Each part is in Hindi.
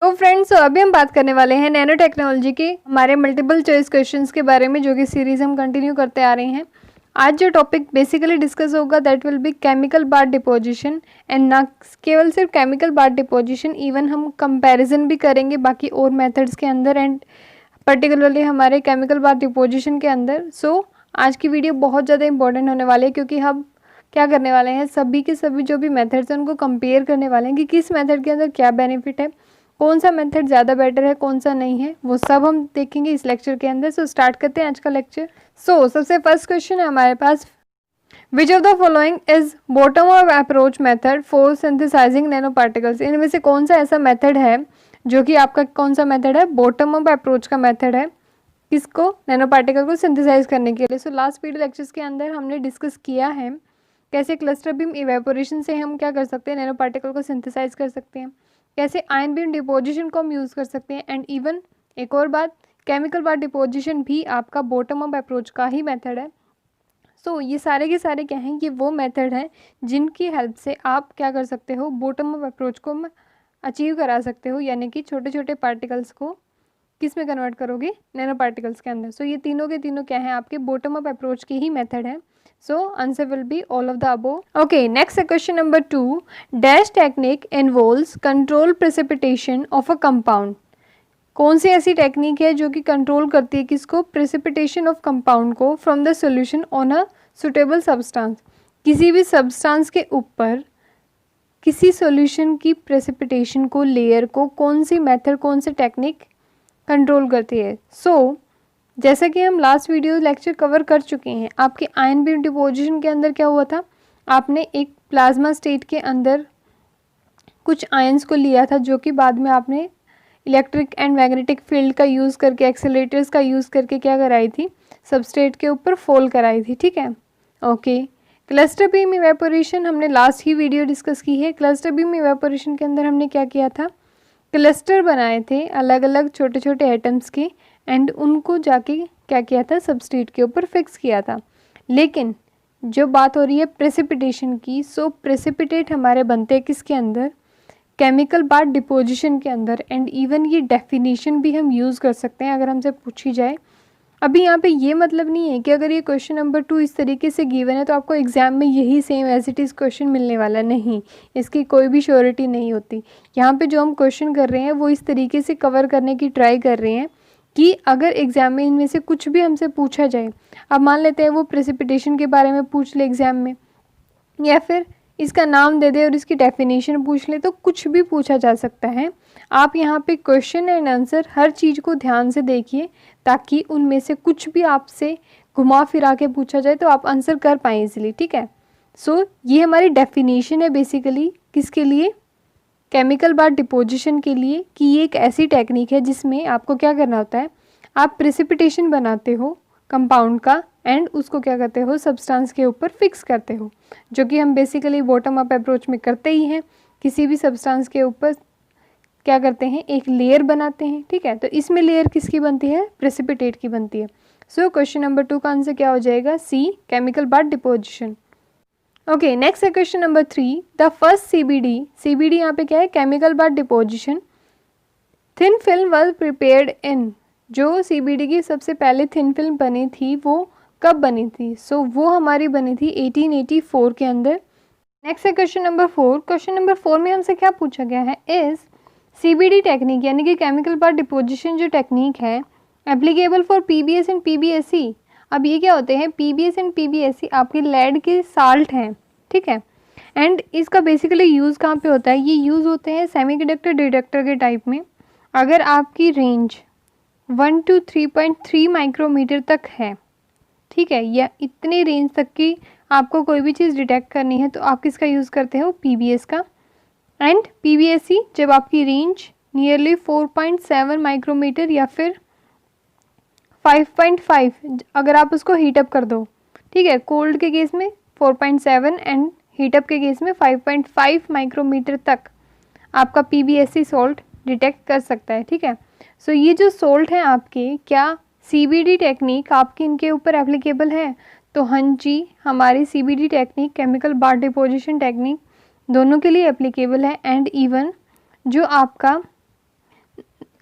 तो फ्रेंड्स, अभी हम बात करने वाले हैं नैनो टेक्नोलॉजी के हमारे मल्टीपल चॉइस क्वेश्चंस के बारे में, जो कि सीरीज हम कंटिन्यू करते आ रहे हैं। आज जो टॉपिक बेसिकली डिस्कस होगा that will be chemical bar deposition, and ना केवल सिर्फ केमिकल बार डिपोजिशन, इवन हम कंपैरिजन भी करेंगे बाकी और मेथड्स के अंदर, एंड पर्टिकुलरली हमारे केमिकल बार डिपोजिशन के अंदर। सो आज की वीडियो बहुत ज़्यादा इंपॉर्टेंट होने वाली है, क्योंकि हम क्या करने वाले हैं, सभी के सभी जो भी मेथड्स हैं उनको कंपेयर करने वाले हैं कि किस मेथड के अंदर क्या बेनिफिट है, कौन सा मेथड ज़्यादा बेटर है, कौन सा नहीं है, वो सब हम देखेंगे इस लेक्चर के अंदर। सो स्टार्ट करते हैं आज का लेक्चर। सबसे फर्स्ट क्वेश्चन है हमारे पास, which of the following is bottom up approach method for synthesising nanoparticles. इनमें से कौन सा ऐसा मेथड है जो कि आपका कौन सा मेथड है, बॉटम अप अप्रोच का मेथड है, किसको, नैनो पार्टिकल को सिंथेसाइज करने के लिए। सो लास्ट वीडियो लेक्चर्स के अंदर हमने डिस्कस किया है कैसे क्लस्टर बीम इवेपोरेशन से हम क्या कर सकते हैं, नैनो पार्टिकल को सिंथेसाइज कर सकते हैं, कैसे आयन बीम डिपोजिशन को हम यूज़ कर सकते हैं, एंड इवन एक और बात, केमिकल बार डिपोजिशन भी आपका बॉटम अप अप्रोच का ही मेथड है। सो ये सारे के सारे क्या हैं, ये वो मेथड हैं जिनकी हेल्प से आप क्या कर सकते हो, बॉटम अप अप्रोच को अचीव करा सकते हो, यानी कि छोटे छोटे पार्टिकल्स को किस में कन्वर्ट करोगे, नैनो पार्टिकल्स के अंदर। सो ये तीनों के तीनों क्या हैं, आपके बॉटम अप अप्रोच की ही मेथड है। So answer will be all of the above. Okay, next question number 2. Dash technique involves control precipitation of a compound. कौन सी ऐसी टेक्निक है जो कि कंट्रोल करती है किसको, प्रेसिपिटेशन ऑफ कंपाउंड को from the solution on a suitable substance. किसी भी सब्सटेंस के ऊपर किसी सॉल्यूशन की प्रेसिपिटेशन को, लेयर को कौन सी मेथड, कौन सी टेक्निक कंट्रोल करती है। जैसा कि हम लास्ट वीडियो लेक्चर कवर कर चुके हैं, आपके आयन बीम डिपोजिशन के अंदर क्या हुआ था, आपने एक प्लाज्मा स्टेट के अंदर कुछ आयंस को लिया था, जो कि बाद में आपने इलेक्ट्रिक एंड मैग्नेटिक फील्ड का यूज़ करके, एक्सेलरेटर्स का यूज़ करके क्या कराई थी, सबस्ट्रेट के ऊपर फॉल कराई थी। ठीक है, ओके। क्लस्टर बीम इवेपोरेशन हमने लास्ट ही वीडियो डिस्कस की है। क्लस्टर बीम इवेपोरेशन के अंदर हमने क्या किया था, क्लस्टर बनाए थे अलग अलग छोटे छोटे एटम्स के, एंड उनको जाके क्या किया था, सबस्ट्रेट के ऊपर फिक्स किया था। लेकिन जो बात हो रही है प्रेसिपिटेशन की, प्रेसिपिटेट हमारे बनते हैं किसके अंदर, केमिकल बार डिपोजिशन के अंदर, एंड इवन ये डेफिनेशन भी हम यूज़ कर सकते हैं अगर हमसे पूछी जाए। अभी यहाँ पे ये मतलब नहीं है कि अगर ये क्वेश्चन नंबर 2 इस तरीके से गिवन है तो आपको एग्जाम में यही same as it is question मिलने वाला, नहीं, इसकी कोई भी श्योरिटी नहीं होती। यहाँ पे जो हम क्वेश्चन कर रहे हैं वो इस तरीके से कवर करने की ट्राई कर रहे हैं कि अगर एग्जाम में इनमें से कुछ भी हमसे पूछा जाए, अब मान लेते हैं वो प्रेसिपिटेशन के बारे में पूछ ले एग्जाम में, या फिर इसका नाम दे दे और इसकी डेफिनेशन पूछ ले, तो कुछ भी पूछा जा सकता है। आप यहाँ पे क्वेश्चन एंड आंसर हर चीज़ को ध्यान से देखिए, ताकि उनमें से कुछ भी आपसे घुमा फिरा के पूछा जाए तो आप आंसर कर पाएँ इजीली। ठीक है, ये हमारी डेफिनेशन है बेसिकली किसके लिए, केमिकल बार डिपोजिशन के लिए, कि ये एक ऐसी टेक्निक है जिसमें आपको क्या करना होता है, आप प्रेसिपिटेशन बनाते हो कंपाउंड का, एंड उसको क्या करते हो, सब्सटेंस के ऊपर फिक्स करते हो, जो कि हम बेसिकली बॉटम अप अप्रोच में करते ही हैं। किसी भी सब्सटेंस के ऊपर क्या करते हैं, एक लेयर बनाते हैं। ठीक है, तो इसमें लेयर किसकी बनती है, प्रेसिपिटेट की बनती है। क्वेश्चन नंबर 2 का आंसर क्या हो जाएगा, सी, केमिकल बार डिपोजिशन। ओके, नेक्स्ट है question number 3, the first CBD यहाँ पे क्या है, chemical bar deposition. Thin film was prepared in, जो सीबीडी की सबसे पहले थिन फिल्म बनी थी वो कब बनी थी, वो हमारी बनी थी 1884 के अंदर। नेक्स्ट है क्वेश्चन नंबर 4। क्वेश्चन नंबर 4 में हमसे क्या पूछा गया है, इज सीबीडी टेक्निक यानी कि केमिकल बार डिपोजिशन जो टेक्निक है applicable for PBS and PBSC. अब ये क्या होते हैं, पीबीएस एंड पीबीएससी आपके लेड के साल्ट हैं। ठीक है, एंड इसका बेसिकली यूज़ कहाँ पे होता है, ये यूज़ होते हैं सेमीकंडक्टर डिटेक्टर के टाइप में। अगर आपकी रेंज 1 to 3.3 माइक्रोमीटर तक है, ठीक है, या इतनी रेंज तक की आपको कोई भी चीज़ डिटेक्ट करनी है, तो आप किसका यूज़ करते हो, पीबीएस का। एंड पीबीएससी जब आपकी रेंज नियरली 4.7 माइक्रोमीटर या फिर 5.5, अगर आप उसको हीटअप कर दो, ठीक है, कोल्ड के केस में 4.7 एंड हीटअप के केस में 5.5 माइक्रोमीटर तक आपका पीबीएससी सॉल्ट डिटेक्ट कर सकता है। ठीक है, ये जो सोल्ट हैं आपके, क्या सीबीडी टेक्निक आपकी इनके ऊपर एप्लीकेबल है, तो हाँ जी, हमारी सीबीडी टेक्निक, केमिकल बार डिपोजिशन टेक्निक, दोनों के लिए एप्लीकेबल है। एंड इवन जो आपका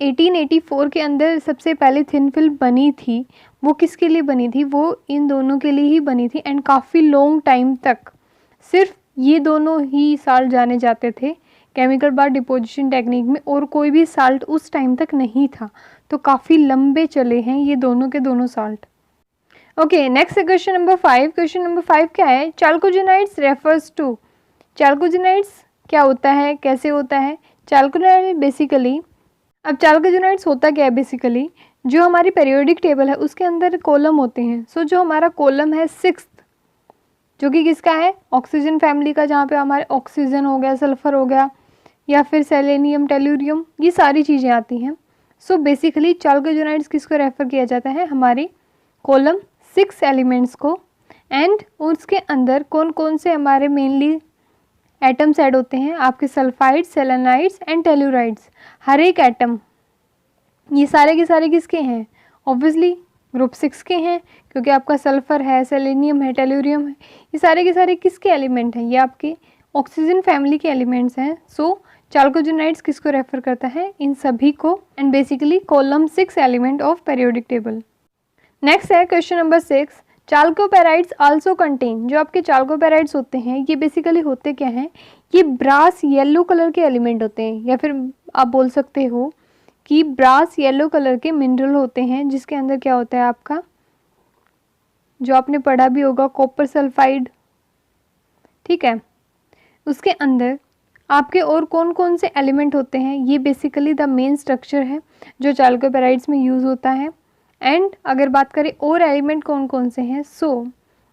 1884 के अंदर सबसे पहले थिन फिल्म बनी थी, वो किसके लिए बनी थी? वो इन दोनों के लिए ही बनी थी एंड काफ़ी लॉन्ग टाइम तक सिर्फ ये दोनों ही साल्ट जाने जाते थे केमिकल बार डिपोजिशन टेक्निक में, और कोई भी साल्ट उस टाइम तक नहीं था। तो काफ़ी लंबे चले हैं ये दोनों के दोनों साल्ट। ओके, नेक्स्ट है क्वेश्चन नंबर 5। क्वेश्चन नंबर 5 क्या है? चाल्कोजेनाइड्स रेफर्स टू। चाल्कोजेनाइड्स क्या होता है, कैसे होता है? चाल्कोजेनाइड बेसिकली, अब चाल्कोजेनाइड्स होता क्या है बेसिकली, जो हमारी पीरियोडिक टेबल है उसके अंदर कॉलम होते हैं। सो जो हमारा कॉलम है 6th, जो कि किसका है? ऑक्सीजन फैमिली का, जहाँ पे हमारे ऑक्सीजन हो गया, सल्फर हो गया, या फिर सेलेनियम, टेल्यूरियम, ये सारी चीज़ें आती हैं। सो बेसिकली चाल्कोजेनाइड्स किसको रेफर किया जाता है? हमारी कॉलम 6 एलिमेंट्स को। एंड उसके अंदर कौन कौन से हमारे मेनली एटम्स ऐड होते हैं? आपके सल्फाइड्स, सेलेनाइड्स एंड टेल्यूराइड्स। हर एक एटम, ये सारे के सारे किसके हैं? ऑब्वियसली ग्रुप 6 के हैं, क्योंकि आपका सल्फर है, सेलेनियम है, टेल्यूरियम है, ये सारे के सारे किसके एलिमेंट हैं? ये आपके ऑक्सीजन फैमिली के एलिमेंट्स हैं। सो चाल्कोजेनाइड्स किसको रेफर करता है? इन सभी को, and basically column 6 element of periodic table. Next है question number 6। Chalcogenides also contain. जो आपके चाल्कोपेराइड्स होते हैं ये बेसिकली होते क्या हैं? ये ब्रास येलो कलर के एलिमेंट होते हैं, या फिर आप बोल सकते हो कि ब्रास येलो कलर के मिनरल होते हैं, जिसके अंदर क्या होता है आपका, जो आपने पढ़ा भी होगा, कॉपर सल्फाइड, ठीक है। उसके अंदर आपके और कौन कौन से एलिमेंट होते हैं? ये बेसिकली द मेन स्ट्रक्चर है जो चाल्कोपेराइड्स में यूज़ होता है। एंड अगर बात करें और एलिमेंट कौन कौन से हैं, सो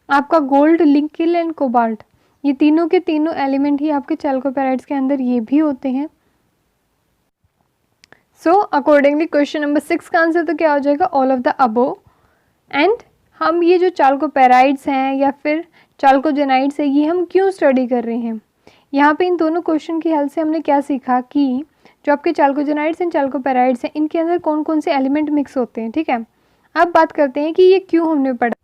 आपका गोल्ड, निकेल एंड कोबाल्ट, ये तीनों के तीनों एलिमेंट ही आपके चाल्कोपेराइड्स के अंदर ये भी होते हैं। सो अकॉर्डिंगली क्वेश्चन नंबर 6 का आंसर तो क्या हो जाएगा? All of the above. And हम ये जो चाल्कोपेराइड्स हैं या फिर चाल्कोजेनाइड्स है, ये हम क्यों स्टडी कर रहे हैं? यहाँ पे इन दोनों क्वेश्चन की हेल्प से हमने क्या सीखा कि जो आपके चाल्कोजेनाइड्स एंड चाल्कोपेराइड्स हैं, इनके अंदर कौन कौन से एलिमेंट मिक्स होते हैं, ठीक है। अब बात करते हैं कि ये क्यों हमने पढ़ा।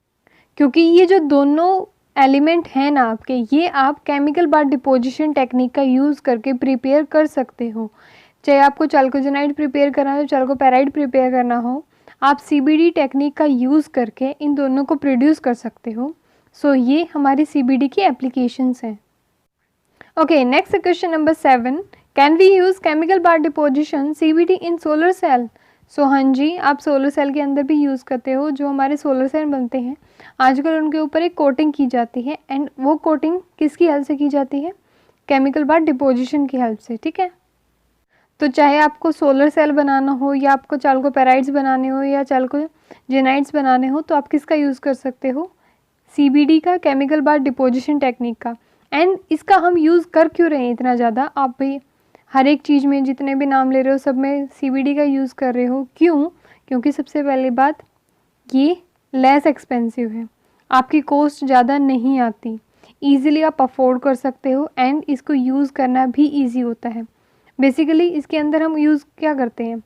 क्योंकि ये जो दोनों एलिमेंट हैं ना आपके, ये आप केमिकल बार डिपोजिशन टेक्निक का यूज़ करके प्रिपेयर कर सकते हो। चाहे आपको चाल्कोजेनाइड प्रिपेयर करना हो, चाल्कोपेराइड प्रिपेयर करना हो, आप CBD टेक्निक का यूज़ करके इन दोनों को प्रोड्यूस कर सकते हो। सो ये हमारी CBD की एप्लीकेशंस हैं। Okay, next question number 7। Can we use chemical bar deposition CBD in solar cell? So हाँ जी, आप सोलर सेल के अंदर भी यूज़ करते हो। जो हमारे सोलर सेल बनते हैं आजकल उनके ऊपर एक कोटिंग की जाती है, एंड वो कोटिंग किसकी हेल्प से की जाती है? केमिकल बार डिपोजिशन की हेल्प से, ठीक है। तो चाहे आपको सोलर सेल बनाना हो, या आपको चाल्कोपेराइड्स बनाने हो, या चाल्कोजेनाइड्स बनाने हो, तो आप किसका यूज़ कर सकते हो? CBD का, केमिकल बार डिपोजिशन टेक्निक का। एंड इसका हम यूज़ कर क्यों रहे हैं इतना ज़्यादा? आप भी हर एक चीज़ में जितने भी नाम ले रहे हो सब में CBD का यूज़ कर रहे हो, क्यों? क्योंकि सबसे पहली बात, ये लेस एक्सपेंसिव है, आपकी कॉस्ट ज़्यादा नहीं आती, ईज़िली आप अफोर्ड कर सकते हो, एंड इसको यूज़ करना भी ईजी होता है। बेसिकली इसके अंदर हम यूज़ क्या करते हैं,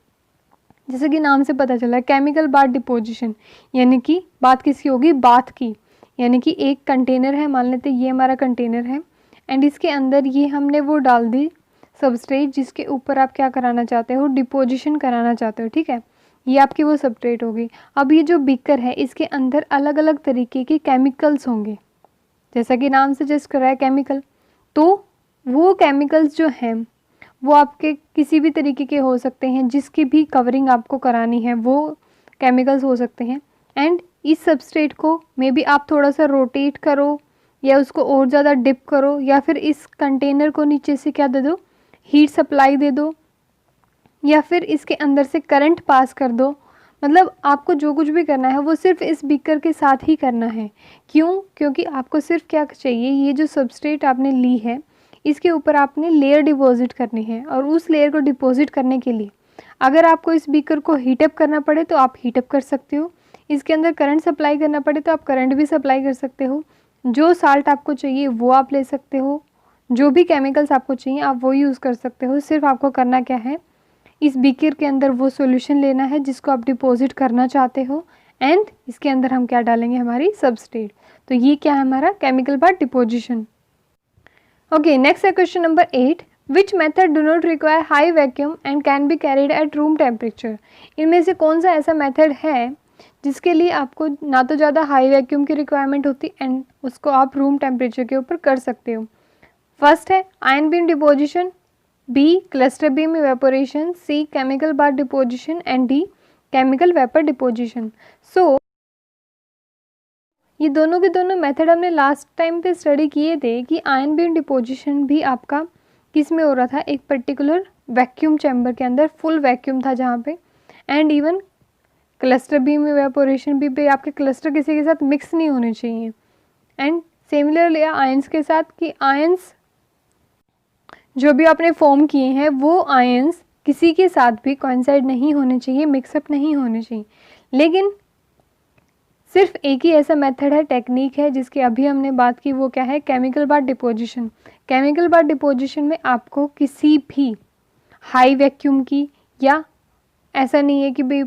जैसे कि नाम से पता चला है, केमिकल बार डिपोजिशन, यानी कि बात किसकी होगी? बाथ की। यानी कि एक कंटेनर है, मान लेते ये हमारा कंटेनर है, एंड इसके अंदर ये हमने वो डाल दी सबस्ट्रेट जिसके ऊपर आप क्या कराना चाहते हो? डिपोजिशन कराना चाहते हो, ठीक है। ये आपकी वो सबस्ट्रेट होगी। अब ये जो बीकर है इसके अंदर अलग अलग तरीके के केमिकल्स होंगे, जैसा कि नाम सजेस्ट कर रहा है केमिकल। तो वो केमिकल्स जो हैं वो आपके किसी भी तरीके के हो सकते हैं, जिसकी भी कवरिंग आपको करानी है वो केमिकल्स हो सकते हैं। एंड इस सबस्ट्रेट को मे बी आप थोड़ा सा रोटेट करो, या उसको और ज़्यादा डिप करो, या फिर इस कंटेनर को नीचे से क्या दे दो? हीट सप्लाई दे दो, या फिर इसके अंदर से करंट पास कर दो। मतलब आपको जो कुछ भी करना है वो सिर्फ इस बीकर के साथ ही करना है। क्यों? क्योंकि आपको सिर्फ क्या चाहिए, ये जो सबस्ट्रेट आपने ली है इसके ऊपर आपने लेयर डिपॉजिट करनी है, और उस लेयर को डिपॉजिट करने के लिए अगर आपको इस बीकर को हीटअप करना पड़े तो आप हीटअप कर सकते हो, इसके अंदर करंट सप्लाई करना पड़े तो आप करंट भी सप्लाई कर सकते हो, जो साल्ट आपको चाहिए वो आप ले सकते हो, जो भी केमिकल्स आपको चाहिए आप वो यूज़ कर सकते हो। सिर्फ आपको करना क्या है, इस बीकर के अंदर वो सॉल्यूशन लेना है जिसको आप डिपॉजिट करना चाहते हो, एंड इसके अंदर हम क्या डालेंगे? हमारी सबस्ट्रेट। तो ये क्या है? हमारा केमिकल बार डिपोजिशन। ओके, नेक्स्ट है question number 8। Which method do not require high vacuum and can be carried at room temperature. इनमें से कौन सा ऐसा मेथड है जिसके लिए आपको ना तो ज़्यादा हाई वैक्यूम की रिक्वायरमेंट होती एंड उसको आप रूम टेम्परेचर के ऊपर कर सकते हो। फर्स्ट है ion beam deposition, B cluster beam evaporation, C chemical bath deposition and D chemical vapour deposition. So ये दोनों के दोनों मेथड हमने लास्ट टाइम पे स्टडी किए थे कि आयन बीम डिपोजिशन भी आपका किस में हो रहा था, एक पर्टिकुलर वैक्यूम चैम्बर के अंदर, फुल वैक्यूम था जहाँ पे, and even cluster beam evaporation भी आपके क्लस्टर किसी के साथ मिक्स नहीं होने चाहिए। एंड सिमिलरली आयंस के साथ कि आयंस जो भी आपने फॉर्म किए हैं वो आयंस किसी के साथ भी कोइंसाइड नहीं होने चाहिए, मिक्सअप नहीं होने चाहिए। लेकिन सिर्फ एक ही ऐसा मेथड है, टेक्निक है जिसकी अभी हमने बात की, वो क्या है, chemical bath deposition. Chemical bath deposition में आपको किसी भी हाई वैक्यूम की, या ऐसा नहीं है कि भाई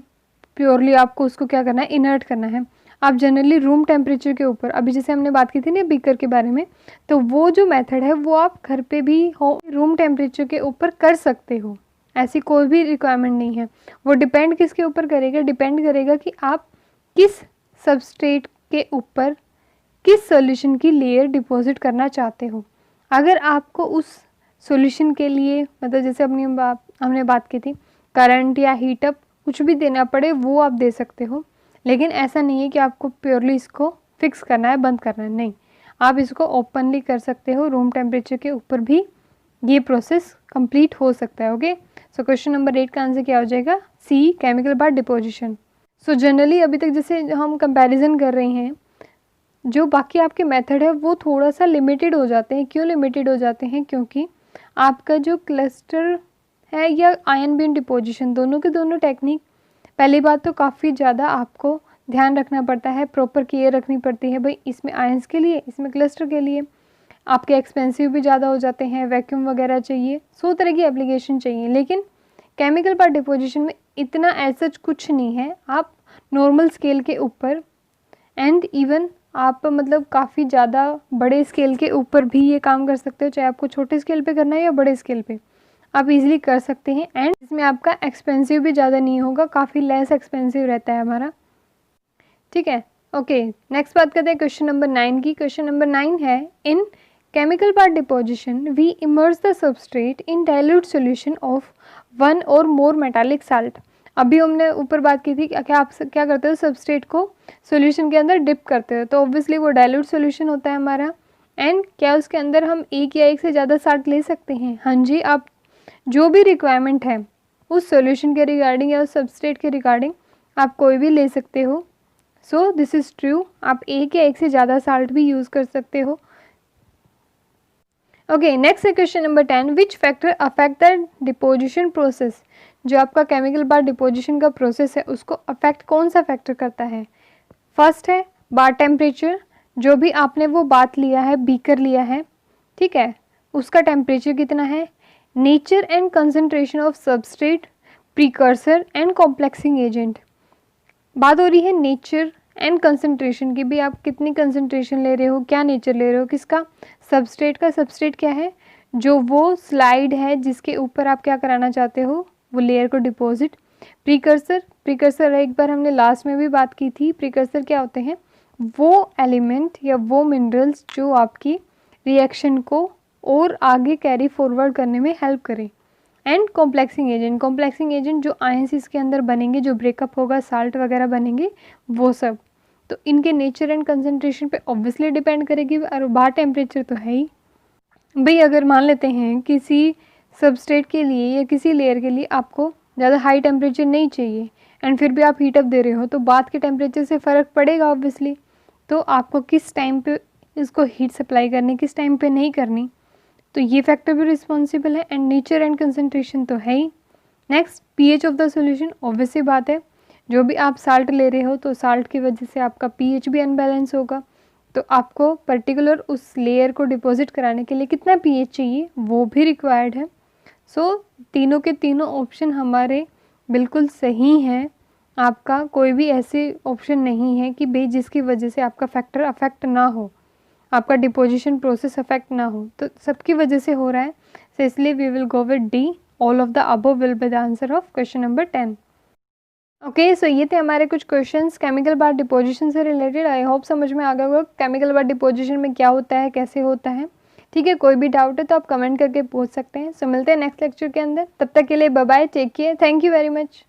प्योरली आपको उसको क्या करना है, इनर्ट करना है, आप जनरली रूम टेम्परेचर के ऊपर, अभी जैसे हमने बात की थी ना बीकर के बारे में, तो वो जो मेथड है वो आप घर पे भी हो रूम टेम्परेचर के ऊपर कर सकते हो, ऐसी कोई भी रिक्वायरमेंट नहीं है। वो डिपेंड किसके ऊपर करेगा, डिपेंड करेगा कि आप किस सबस्ट्रेट के ऊपर किस सॉल्यूशन की लेयर डिपॉजिट करना चाहते हो। अगर आपको उस सॉल्यूशन के लिए मतलब जैसे हमने बात की थी करंट या हीटअप कुछ भी देना पड़े वो आप दे सकते हो, लेकिन ऐसा नहीं है कि आपको प्योरली इसको फिक्स करना है, बंद करना है, नहीं, आप इसको ओपनली कर सकते हो, रूम टेम्परेचर के ऊपर भी ये प्रोसेस कंप्लीट हो सकता है। ओके, सो क्वेश्चन नंबर 8 का आंसर क्या हो जाएगा, C chemical bath deposition. So generally अभी तक जैसे हम कंपैरिजन कर रहे हैं, जो बाकी आपके मेथड है वो थोड़ा सा लिमिटेड हो जाते हैं। क्यों लिमिटेड हो जाते हैं, क्योंकि आपका जो क्लस्टर है या आयन बीम डिपोजिशन, दोनों के दोनों टेक्निक, पहली बात तो काफ़ी ज़्यादा आपको ध्यान रखना पड़ता है, प्रॉपर केयर रखनी पड़ती है, भाई इसमें आयंस के लिए, इसमें क्लस्टर के लिए, आपके एक्सपेंसिव भी ज़्यादा हो जाते हैं, वैक्यूम वगैरह चाहिए, 100 तरह की एप्लीकेशन चाहिए। लेकिन केमिकल बाथ डिपोजिशन में इतना ऐसा कुछ नहीं है, आप नॉर्मल स्केल के ऊपर एंड इवन आप मतलब काफ़ी ज़्यादा बड़े स्केल के ऊपर भी ये काम कर सकते हो, चाहे आपको छोटे स्केल पे करना है या बड़े स्केल पे, आप इजीली कर सकते हैं। एंड इसमें आपका एक्सपेंसिव भी ज़्यादा नहीं होगा, काफ़ी लेस एक्सपेंसिव रहता है हमारा, ठीक है। ओके, नेक्स्ट बात करते हैं क्वेश्चन नंबर 9 की। क्वेश्चन नंबर 9 है, in chemical bath deposition we immerse the substrate in dilute solution of one or more metallic salt. अभी हमने ऊपर बात की थी कि आप क्या करते हो, सबस्ट्रेट को सॉल्यूशन के अंदर डिप करते हो, तो ऑब्वियसली वो डाइल्यूट सॉल्यूशन होता है हमारा। एंड क्या उसके अंदर हम एक या एक से ज़्यादा साल्ट ले सकते हैं? हाँ जी, आप जो भी रिक्वायरमेंट है उस सॉल्यूशन के रिगार्डिंग या उस सबस्ट्रेट के रिगार्डिंग आप कोई भी ले सकते हो। सो दिस इज़ ट्रू, आप एक या एक से ज़्यादा साल्ट भी यूज़ कर सकते हो। ओके, नेक्स्ट है question number 10, which factor affect the deposition process. जो आपका केमिकल बाथ डिपोजिशन का प्रोसेस है उसको अफेक्ट कौन सा फैक्टर करता है? फर्स्ट है बाथ टेम्परेचर, जो भी आपने वो बाथ लिया है, बीकर लिया है, ठीक है, उसका टेम्परेचर कितना है। Nature and concentration of substrate, precursor and complexing agent. बात हो रही है नेचर एंड कंसंट्रेशन की, भी आप कितनी कंसंट्रेशन ले रहे हो, क्या नेचर ले रहे हो, किसका, सबस्ट्रेट का। सबस्ट्रेट क्या है, जो वो स्लाइड है जिसके ऊपर आप क्या कराना चाहते हो, वो लेयर को डिपॉजिट। प्रीकर्सर, प्रीकर्सर एक बार हमने लास्ट में भी बात की थी, प्रीकर्सर क्या होते हैं, वो एलिमेंट या वो मिनरल्स जो आपकी रिएक्शन को और आगे कैरी फॉरवर्ड करने में हेल्प करें। And complexing agent, complexing agent जो आयंस इसके अंदर बनेंगे, जो ब्रेकअप होगा, साल्ट वगैरह बनेंगे, वो सब। तो इनके नेचर एंड कंसंट्रेशन पे ऑब्वियसली डिपेंड करेगी, और बाहर टेम्परेचर तो है ही। भाई अगर मान लेते हैं किसी सबस्ट्रेट के लिए या किसी लेयर के लिए आपको ज़्यादा हाई टेम्परेचर नहीं चाहिए एंड फिर भी आप हीटअप दे रहे हो, तो बाथ के टेम्परेचर से फ़र्क पड़ेगा ऑब्वियसली। तो आपको किस टाइम पे इसको हीट सप्लाई करनी, किस टाइम पे नहीं करनी, तो ये फैक्टर भी रिस्पॉन्सिबल है। एंड नेचर एंड कंसंट्रेशन तो है ही। Next pH of the solution, obvious सी बात है, जो भी आप साल्ट ले रहे हो तो साल्ट की वजह से आपका पीएच भी अनबैलेंस होगा, तो आपको पर्टिकुलर उस लेयर को डिपॉजिट कराने के लिए कितना पीएच चाहिए वो भी रिक्वायर्ड है। सो तीनों के तीनों ऑप्शन हमारे बिल्कुल सही हैं, आपका कोई भी ऐसे ऑप्शन नहीं है कि भाई जिसकी वजह से आपका फैक्टर अफेक्ट ना हो। आपका डिपोजिशन प्रोसेस अफेक्ट ना हो, तो सबकी वजह से हो रहा है, तो इसलिए we will go with D, all of the above will be the answer of question number 10। Okay, so ये थे हमारे कुछ क्वेश्चंस केमिकल बार डिपोजिशन से रिलेटेड। आई होप समझ में आ गया होगा केमिकल बार डिपोजिशन में क्या होता है, कैसे होता है। ठीक है, कोई भी डाउट है तो आप कमेंट करके पूछ सकते हैं। सो मिलते हैं नेक्स्ट लेक्चर के अंदर, तब तक के लिए bye bye, take care, thank you very much.